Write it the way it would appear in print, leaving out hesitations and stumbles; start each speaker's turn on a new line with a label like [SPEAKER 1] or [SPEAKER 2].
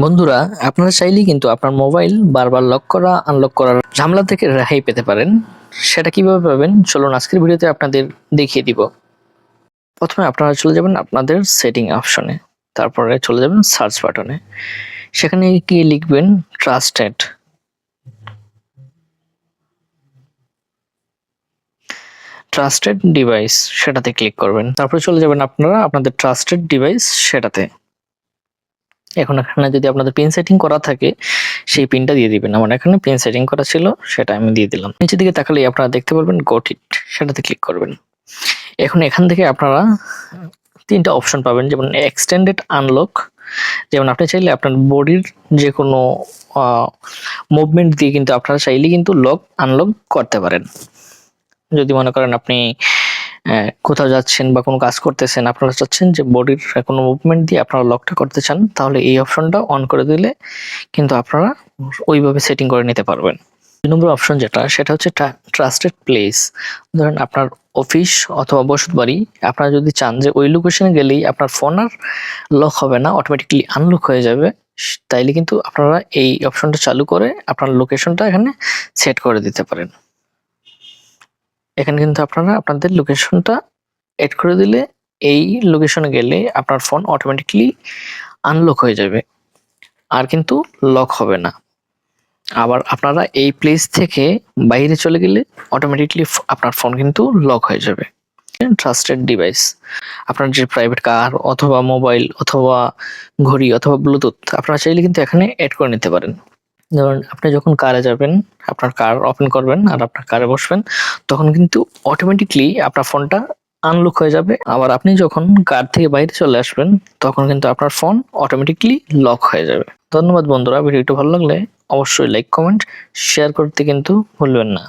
[SPEAKER 1] বন্ধুরা, আপনারা চাইলেই কিন্তু আপনার মোবাইল বারবার লক করা আনলক করার ঝামেলা থেকে রেহাই পেতে পারেন। সেটা কিভাবে পাবেন চলুন আজকের ভিডিওতে আপনাদের দেখিয়ে দিব। প্রথমে আপনারা চলে যাবেন আপনাদের সেটিং অপশনে, তারপরে চলে যাবেন সার্চ বাটনে, সেখানে গিয়ে লিখবেন ট্রাস্টেড। ট্রাস্টেড ডিভাইস সেটাতে ক্লিক করবেন, তারপরে চলে যাবেন আপনারা আপনাদের ট্রাস্টেড ডিভাইস সেটাতে। এখন এখানে যদি আপনাদের পিন সেটিং করা থাকে সেই পিনটা দিয়ে দিবেন। আমার এখানে পিন সেটিং করা ছিল, সেটা আমি দিয়ে দিলাম। নিচের দিকে তাকালেই আপনারা দেখতে পারবেন গট ইট, সেটাতে ক্লিক করবেন। এখন এখান থেকে আপনারা তিনটা অপশন পাবেন, যেমন এক্সটেন্ডেড আনলক, যেমন আপনি চাইলে আপনার বডির যে কোনো মুভমেন্ট দিয়ে কিন্তু আপনারা চাইলে কিন্তু লক আনলক করতে পারেন। যদি মনে করেন আপনি কোথাও যাচ্ছেন বা কোনো কাজ করতেছেন, আপনারা চাচ্ছেন যে বডির কোনো মুভমেন্ট দিয়ে আপনারা লকটা করতে চান, তাহলে এই অপশনটা অন করে দিলে কিন্তু আপনারা ওইভাবে সেটিং করে নিতে পারবেন। 2 নম্বর অপশন যেটা, সেটা হচ্ছে ট্রাস্টেড প্লেস। ধরেন আপনার অফিস অথবা বসত বাড়ি, আপনারা যদি চান যে ওই লোকেশনে গেলেই আপনার ফোন আর লক হবে না, অটোমেটিকলি আনলক হয়ে যাবে, তাইলে কিন্তু আপনারা এই অপশনটা চালু করে আপনার লোকেশনটা এখানে সেট করে দিতে পারেন। এখানে কিন্তু আপনারা আপনাদের লোকেশনটা এড করে দিলে এই লোকেশনে গেলে আপনার ফোন অটোমেটিকলি আনলক হয়ে যাবে, আর কিন্তু লক হবে না। আবার আপনারা এই প্লেস থেকে বাইরে চলে গেলে অটোমেটিকলি আপনার ফোন কিন্তু লক হয়ে যাবে। ট্রাস্টেড ডিভাইস, আপনার যে প্রাইভেট কার অথবা মোবাইল অথবা ঘড়ি অথবা ব্লুটুথ আপনারা চাইলে কিন্তু এখানে এড করে নিতে পারেন। ধরুন আপনি যখন কারে যাবেন, আপনার কার ওপেন করবেন আর আপনার কারে বসবেন, তখন কিন্তু অটোমেটিকলি আপনার ফোনটা আনলক হয়ে যাবে। আবার আপনি যখন কার থেকে বাইরে চলে আসবেন, তখন কিন্তু আপনার ফোন অটোমেটিকলি লক হয়ে যাবে। ধন্যবাদ বন্ধুরা, ভিডিওটি ভালো লাগলে অবশ্যই লাইক, কমেন্ট, শেয়ার করতে কিন্তু ভুলবেন না।